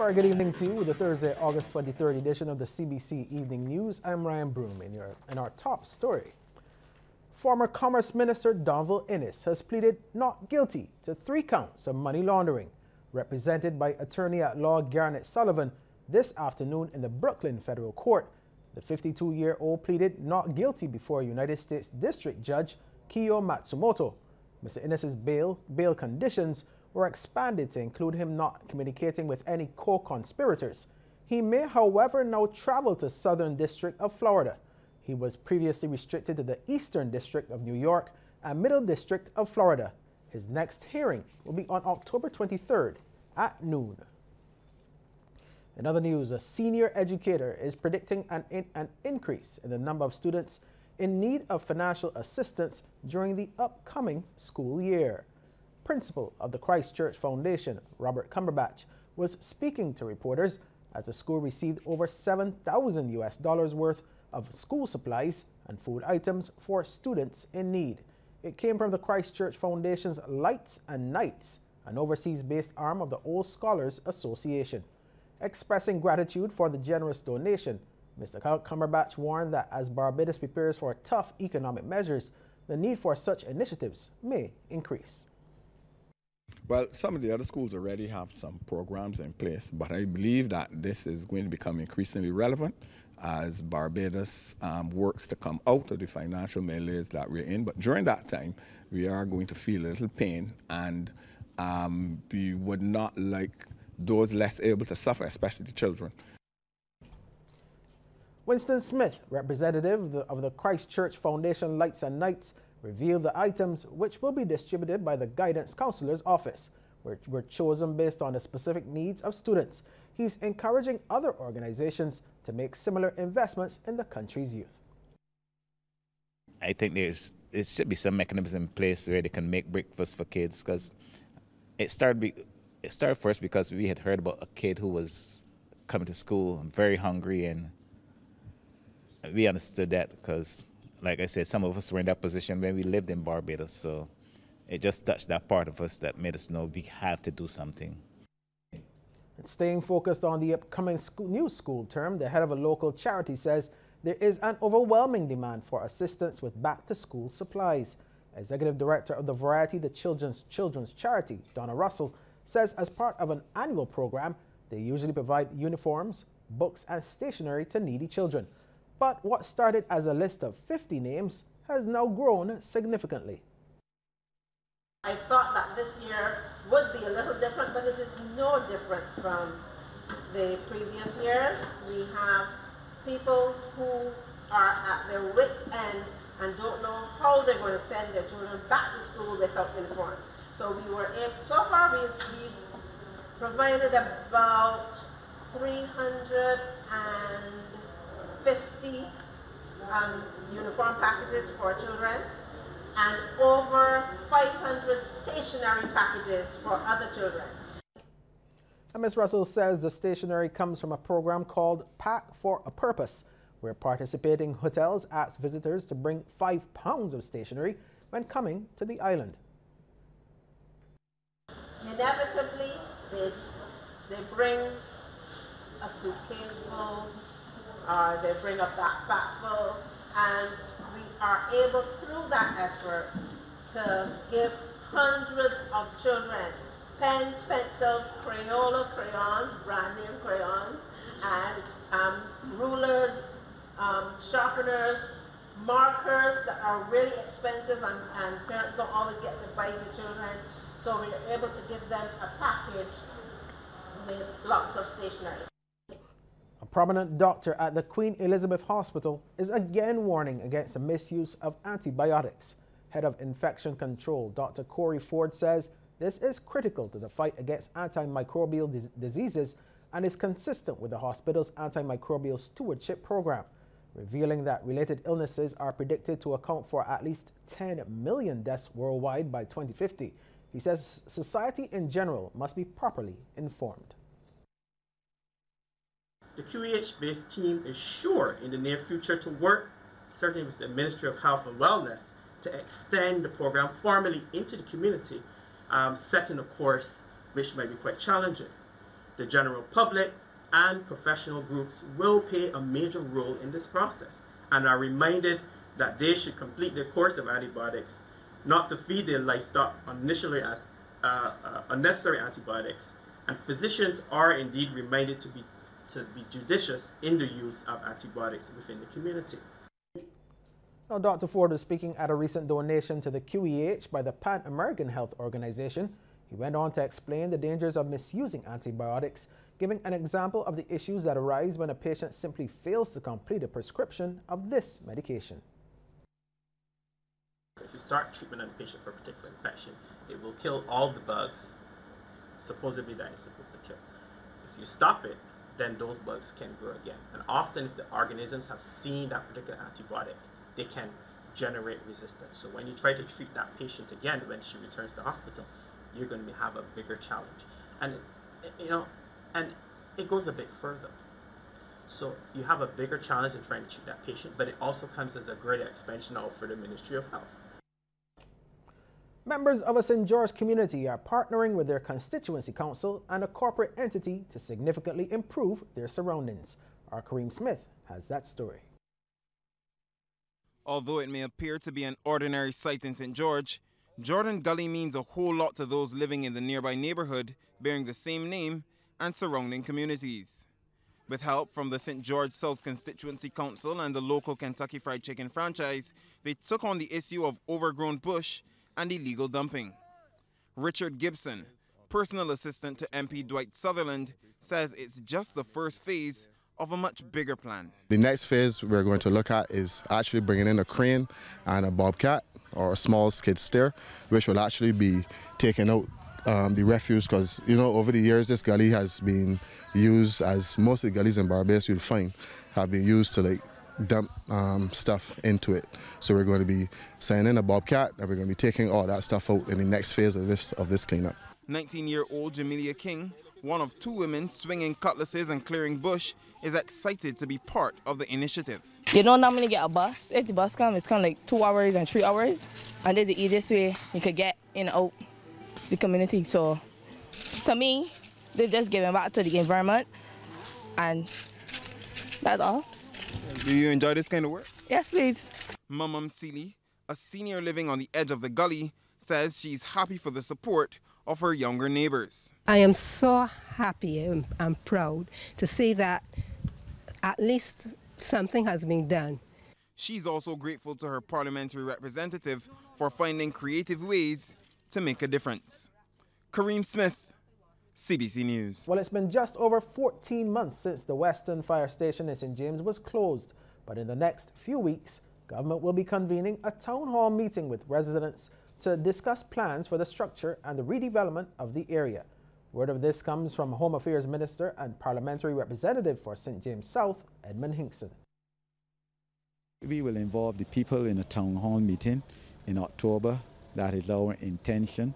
Very good evening to you with the Thursday, August 23rd edition of the CBC Evening News. I'm Ryan Broom in our top story. Former Commerce Minister Donald Innes has pleaded not guilty to 3 counts of money laundering, represented by attorney-at-law Garnet Sullivan this afternoon in the Brooklyn Federal Court. The 52-year-old pleaded not guilty before United States District Judge Kiyo Matsumoto. Mr. Innes' bail conditions were expanded to include him not communicating with any co-conspirators. He may, however, now travel to Southern District of Florida. He was previously restricted to the Eastern District of New York and Middle District of Florida. His next hearing will be on October 23rd at noon. In other news, a senior educator is predicting an increase in the number of students in need of financial assistance during the upcoming school year. Principal of the Christ Church Foundation, Robert Cumberbatch, was speaking to reporters as the school received over $7,000 worth of school supplies and food items for students in need. It came from the Christ Church Foundation's Lights and Nights, an overseas-based arm of the Old Scholars Association. Expressing gratitude for the generous donation, Mr. Cumberbatch warned that as Barbados prepares for tough economic measures, the need for such initiatives may increase. Well, some of the other schools already have some programs in place, but I believe that this is going to become increasingly relevant as Barbados works to come out of the financial malaise that we're in. But during that time, we are going to feel a little pain, and we would not like those less able to suffer, especially the children. Winston Smith, representative of the Christ Church Foundation Lights and Nights, revealed the items which will be distributed by the Guidance Counselor's Office, which were chosen based on the specific needs of students. He's encouraging other organizations to make similar investments in the country's youth. I think there should be some mechanism in place where they can make breakfast for kids, because it started first because we had heard about a kid who was coming to school very hungry, and we understood that because, like I said, some of us were in that position when we lived in Barbados, so it just touched that part of us that made us know we have to do something. Staying focused on the upcoming new school term, the head of a local charity says there is an overwhelming demand for assistance with back-to-school supplies. Executive Director of the Variety, the Children's Charity, Donna Russell, says as part of an annual program, they usually provide uniforms, books, and stationery to needy children. But what started as a list of 50 names has now grown significantly. I thought that this year would be a little different, but it is no different from the previous years. We have people who are at their wits' end and don't know how they're going to send their children back to school without uniform. So we were able, so far we provided about 350 uniform packages for children, and over 500 stationery packages for other children. And Ms. Russell says the stationery comes from a program called Pack for a Purpose, where participating hotels ask visitors to bring 5 pounds of stationery when coming to the island. Inevitably, they bring a suitcase full, or they bring a backpack full, and we are able, through that effort, to give hundreds of children pens, pencils, Crayola crayons, brand name crayons, and rulers, sharpeners, markers that are really expensive, and parents don't always get to buy the children. So we are able to give them a package with lots of stationery. A prominent doctor at the Queen Elizabeth Hospital is again warning against the misuse of antibiotics. Head of Infection Control, Dr. Corey Ford, says this is critical to the fight against antimicrobial diseases and is consistent with the hospital's antimicrobial stewardship program, revealing that related illnesses are predicted to account for at least 10 million deaths worldwide by 2050. He says society in general must be properly informed. The QEH-based team is sure in the near future to work, certainly with the Ministry of Health and Wellness, to extend the program formally into the community, setting a course which might be quite challenging. The general public and professional groups will play a major role in this process and are reminded that they should complete their course of antibiotics, not to feed their livestock unnecessary antibiotics, and physicians are indeed reminded to be judicious in the use of antibiotics within the community. Now, Dr. Ford was speaking at a recent donation to the QEH by the Pan American Health Organization. He went on to explain the dangers of misusing antibiotics, giving an example of the issues that arise when a patient simply fails to complete a prescription of this medication. If you start treatment on a patient for a particular infection, it will kill all the bugs supposedly that it's supposed to kill. If you stop it, then those bugs can grow again. And often if the organisms have seen that particular antibiotic, they can generate resistance. So when you try to treat that patient again when she returns to the hospital, you're going to have a bigger challenge. And and it goes a bit further. So you have a bigger challenge in trying to treat that patient, but it also comes as a greater expansion out for the Ministry of Health. Members of a St. George community are partnering with their constituency council and a corporate entity to significantly improve their surroundings. Our Kareem Smith has that story. Although it may appear to be an ordinary site in St. George, Jordan Gully means a whole lot to those living in the nearby neighborhood bearing the same name and surrounding communities. With help from the St. George South Constituency Council and the local Kentucky Fried Chicken franchise, they took on the issue of overgrown bush and illegal dumping. Richard Gibson, personal assistant to MP Dwight Sutherland, says it's just the first phase of a much bigger plan. The next phase we're going to look at is actually bringing in a crane and a bobcat or a small skid steer, which will actually be taking out the refuse, because over the years this gully has been used, as most of the gullies in Barbados you'll find have been used to dump stuff into it. So we're going to be sending in a bobcat and we're going to be taking all that stuff out in the next phase of this cleanup. 19-year-old Jamelia King, one of two women swinging cutlasses and clearing bush, is excited to be part of the initiative. You don't normally get a bus. If the bus comes, it's kind of like 2 hours and 3 hours. And that's the easiest way you could get in and out the community. So to me, they're just giving back to the environment, and that's all. Do you enjoy this kind of work? Yes, please. Mamam Seeley, a senior living on the edge of the gully, says she's happy for the support of her younger neighbors. I am so happy and proud to see that at least something has been done. She's also grateful to her parliamentary representative for finding creative ways to make a difference. Kareem Smith, CBC News. Well, it's been just over 14 months since the Western Fire Station in St. James was closed, but in the next few weeks, government will be convening a town hall meeting with residents to discuss plans for the structure and the redevelopment of the area. Word of this comes from Home Affairs Minister and Parliamentary Representative for St. James South, Edmund Hinkson. We will involve the people in a town hall meeting in October. That is our intention.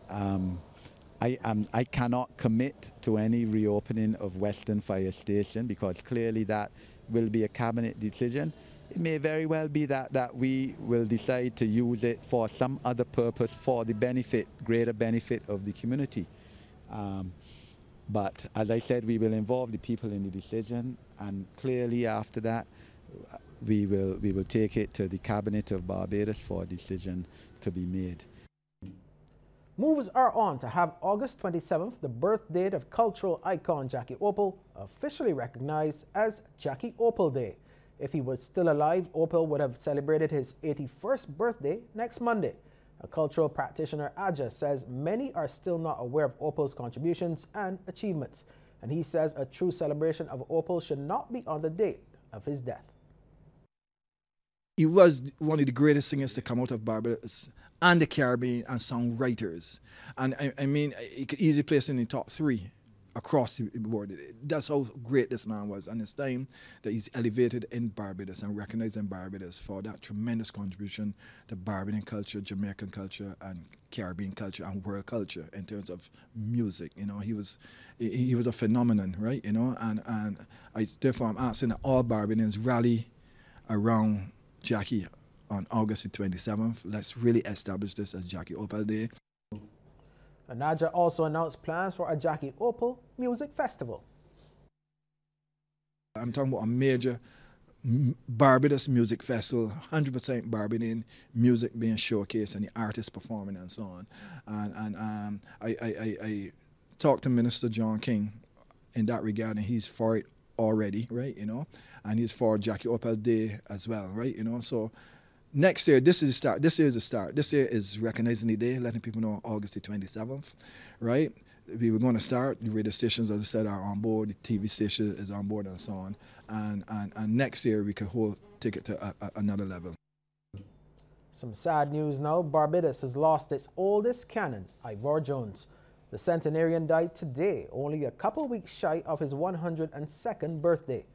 I cannot commit to any reopening of Western Fire Station because clearly that will be a cabinet decision. It may very well be that we will decide to use it for some other purpose for the greater benefit of the community. But as I said, we will involve the people in the decision, and clearly after that we will take it to the Cabinet of Barbados for a decision to be made. Moves are on to have August 27th, the birth date of cultural icon Jackie Opal, officially recognized as Jackie Opal Day. If he was still alive, Opal would have celebrated his 81st birthday next Monday. A cultural practitioner, Aja, says many are still not aware of Opal's contributions and achievements, and he says a true celebration of Opal should not be on the date of his death. He was one of the greatest singers to come out of Barbados and the Caribbean and songwriters. And I mean, he could easily place in the top 3 across the board. That's how great this man was, and it's time that he's elevated in Barbados and recognized in Barbados for that tremendous contribution to Barbadian culture, Jamaican culture, and Caribbean culture and world culture in terms of music. He was a phenomenon, right? And therefore I'm asking that all Barbadians rally around Jackie on August the 27th. Let's really establish this as Jackie Opal Day. Anaja also announced plans for a Jackie Opal Music Festival. I'm talking about a major Barbados music festival, 100% Barbadian music being showcased and the artists performing and so on. And I talked to Minister John King in that regard, and he's for it already, right, you know, and he's for Jackie Opal Day as well, right, you know. So next year, this is the start. This year is the start. This year is Recognizing the Day, letting people know August the 27th, right? We were going to start. The radio stations, as I said, are on board. The TV station is on board and so on. And next year, we could take it to another level. Some sad news now. Barbados has lost its oldest canon, Ivor Jones. The centenarian died today, only a couple weeks shy of his 102nd birthday.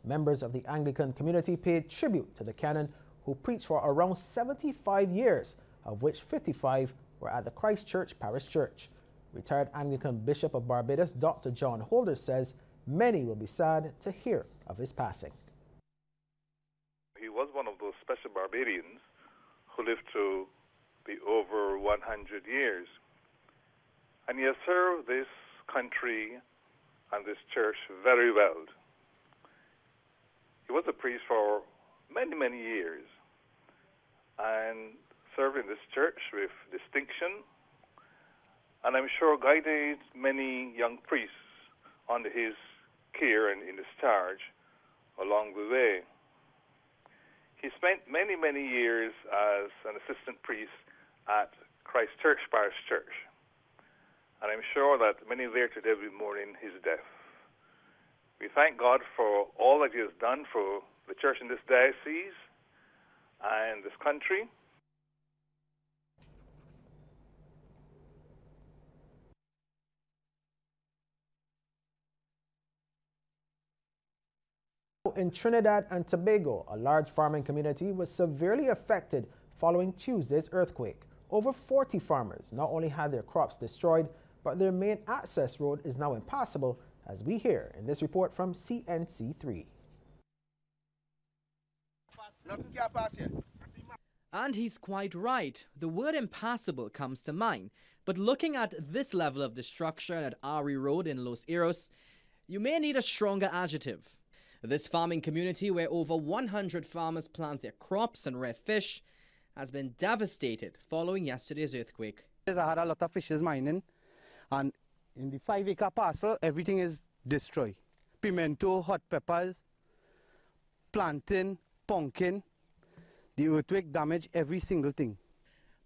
Members of the Anglican community paid tribute to the canon, who preached for around 75 years, of which 55 were at the Christchurch Parish Church. Retired Anglican Bishop of Barbados, Dr. John Holder, says many will be sad to hear of his passing. He was one of those special Barbadians who lived to be over 100 years. And he has served this country and this church very well. He was a priest for many, many years and served in this church with distinction, and I'm sure guided many young priests under his care and in his charge along the way. He spent many, many years as an assistant priest at Christchurch Parish Church, and I'm sure that many there today will mourning his death. We thank God for all that he has done for the church in this diocese and this country. In Trinidad and Tobago, a large farming community was severely affected following Tuesday's earthquake. Over 40 farmers not only had their crops destroyed, but their main access road is now impassable, as we hear in this report from CNC3. And he's quite right. The word impassable comes to mind. But looking at this level of destruction at Ari Road in Los Eros, you may need a stronger adjective. This farming community, where over 100 farmers plant their crops and rear fish, has been devastated following yesterday's earthquake. I had a lot of fishes mining, and in the 5-acre parcel, everything is destroyed. Pimento, hot peppers, plantain, pumpkin. The earthquake damaged every single thing.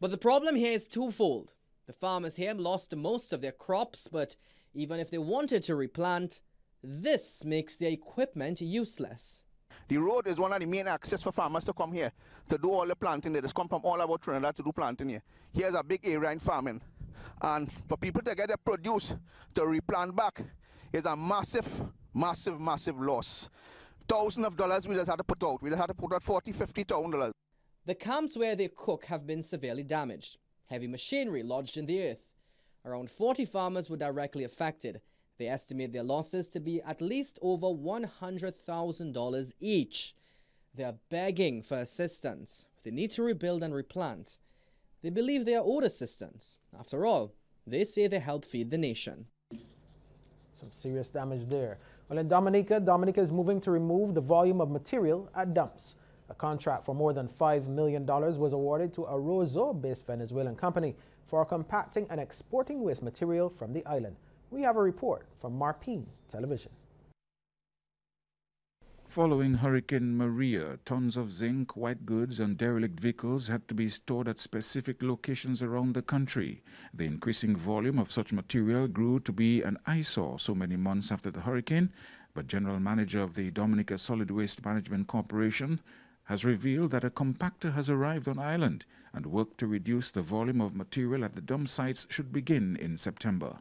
But the problem here is twofold. The farmers here lost most of their crops, but even if they wanted to replant, this makes their equipment useless. The road is one of the main access for farmers to come here to do all the planting. They just come from all about Trinidad to do planting here. Here's a big area in farming. And for people to get their produce to replant back is a massive, massive, massive loss. Thousands of dollars we just had to put out. We just had to put out $40,000, $50,000. The camps where they cook have been severely damaged. Heavy machinery lodged in the earth. Around 40 farmers were directly affected. They estimate their losses to be at least over $100,000 each. They are begging for assistance. They need to rebuild and replant. They believe they are owed assistance. After all, they say they help feed the nation. Some serious damage there. Well, in Dominica is moving to remove the volume of material at dumps. A contract for more than $5 million was awarded to a Roseau-based Venezuelan company for compacting and exporting waste material from the island. We have a report from Marpine Television. Following Hurricane Maria, tons of zinc, white goods and derelict vehicles had to be stored at specific locations around the country. The increasing volume of such material grew to be an eyesore so many months after the hurricane, but General Manager of the Dominica Solid Waste Management Corporation has revealed that a compactor has arrived on island and work to reduce the volume of material at the dump sites should begin in September.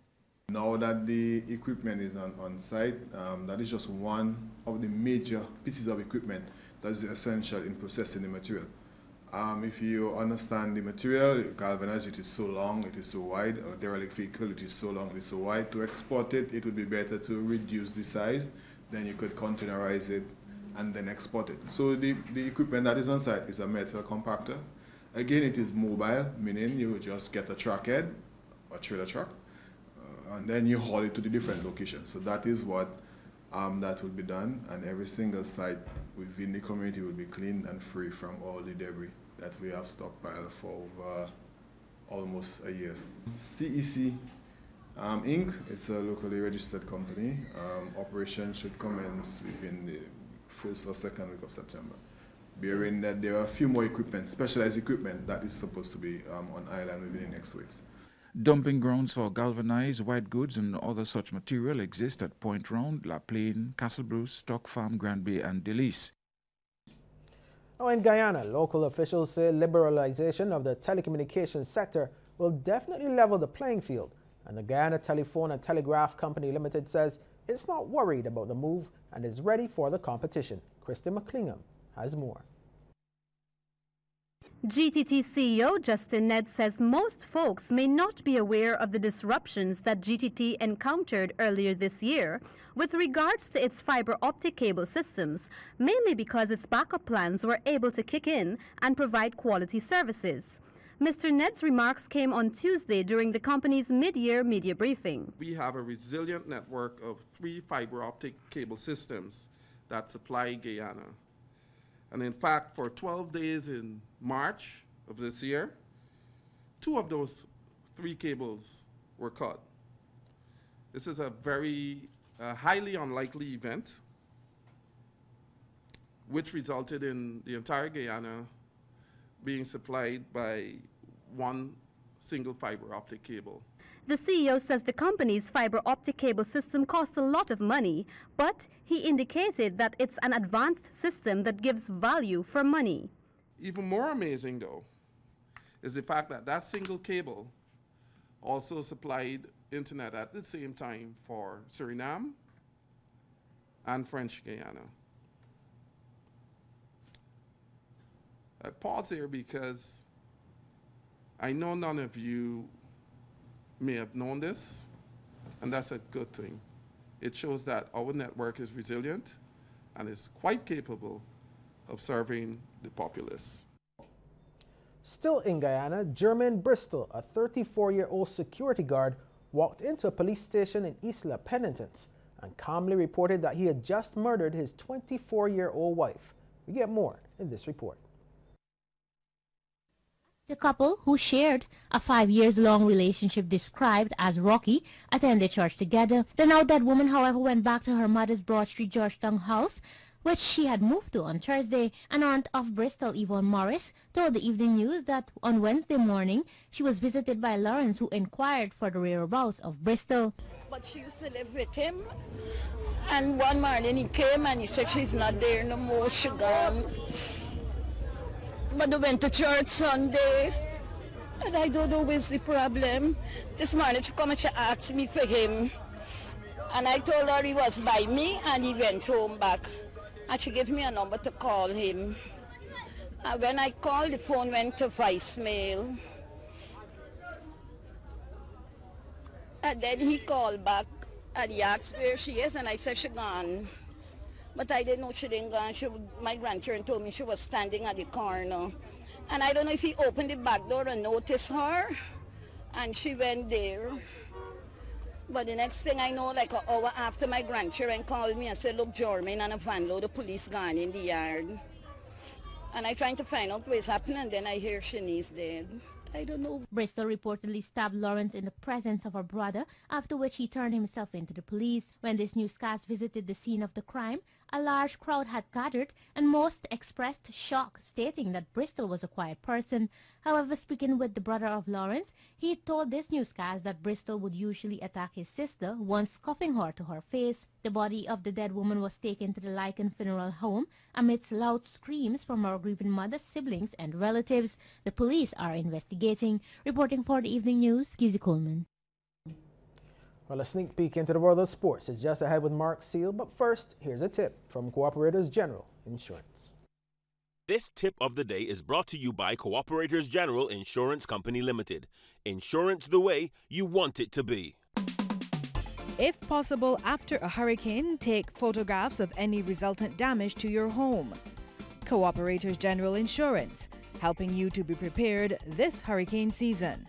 Now that the equipment is on site, that is just one of the major pieces of equipment that is essential in processing the material. If you understand the material, galvanized, it is so long, it is so wide, a derelict vehicle, it is so long, it is so wide. To export it, it would be better to reduce the size, then you could containerize it and then export it. So the equipment that is on site is a metal compactor. Again, it is mobile, meaning you just get a track head, a trailer truck, and then you haul it to the different locations. So that is what that will be done, and every single site within the community will be cleaned and free from all the debris that we have stockpiled for over almost a year. CEC Inc. It's a locally registered company. Operation should commence within the first or second week of September. Bearing that there are a few more equipment, specialized equipment, that is supposed to be on island within the next weeks. Dumping grounds for galvanized white goods and other such material exist at Point Round, La Plaine, Castle Bruce, Stock Farm, Grand Bay, and Delice. Now in Guyana, local officials say liberalization of the telecommunications sector will definitely level the playing field, and the Guyana Telephone and Telegraph Company Limited says it's not worried about the move and is ready for the competition. Christy McClingham has more. GTT CEO Justin Ned says most folks may not be aware of the disruptions that GTT encountered earlier this year with regards to its fiber optic cable systems, mainly because its backup plans were able to kick in and provide quality services. Mr. Ned's remarks came on Tuesday during the company's mid-year media briefing. We have a resilient network of 3 fiber optic cable systems that supply Guyana. And in fact, for 12 days in March of this year, 2 of those 3 cables were cut. This is a very highly unlikely event, which resulted in the entire Guyana being supplied by 1 single fiber optic cable. The CEO says the company's fiber optic cable system costs a lot of money, but he indicated that it's an advanced system that gives value for money. Even more amazing, though, is the fact that that single cable also supplied internet at the same time for Suriname and French Guyana. I pause here because I know none of you may have known this, and that's a good thing. It shows that our network is resilient and is quite capable of serving the populace. Still in Guyana, Jermaine Bristol, a 34-year-old security guard, walked into a police station in Isla Penitence and calmly reported that he had just murdered his 24-year-old wife. We get more in this report. The couple, who shared a 5-year-long relationship described as rocky, attended church together. The now dead woman, however, went back to her mother's Broad Street, Georgetown house, which she had moved to on Thursday. An aunt of Bristol, Yvonne Morris, told the Evening News that on Wednesday morning, she was visited by Lawrence, who inquired for the whereabouts of Bristol. But she used to live with him, and one morning he came and he said she's not there no more, she gone. But they went to church Sunday, and I don't know what's the problem. This morning she come and she asked me for him, and I told her he was by me, and he went home back. And she gave me a number to call him. And when I called, the phone went to voicemail. And then he called back, and he asked where she is, and I said she gone. But I didn't know she didn't go. My grandchildren told me she was standing at the corner. And I don't know if he opened the back door and noticed her, and she went there. But the next thing I know, like an hour after, my grandchildren called me and said, look, Jermaine and a van load of police gone in the yard. And I trying to find out what's happening, and then I hear Shanice dead. I don't know. Bristol reportedly stabbed Lawrence in the presence of her brother, after which he turned himself into the police. When this newscast visited the scene of the crime, a large crowd had gathered and most expressed shock, stating that Bristol was a quiet person. However, speaking with the brother of Lawrence, he told this newscast that Bristol would usually attack his sister, once cuffing her to her face. The body of the dead woman was taken to the Lycan Funeral Home amidst loud screams from her grieving mother, siblings, and relatives. The police are investigating. Reporting for the Evening News, Kizzy Coleman. Well, a sneak peek into the world of sports is just ahead with Mark Seal, but first, here's a tip from Cooperators General Insurance. This tip of the day is brought to you by Cooperators General Insurance Company Limited. Insurance the way you want it to be. If possible, after a hurricane, take photographs of any resultant damage to your home. Cooperators General Insurance, helping you to be prepared this hurricane season.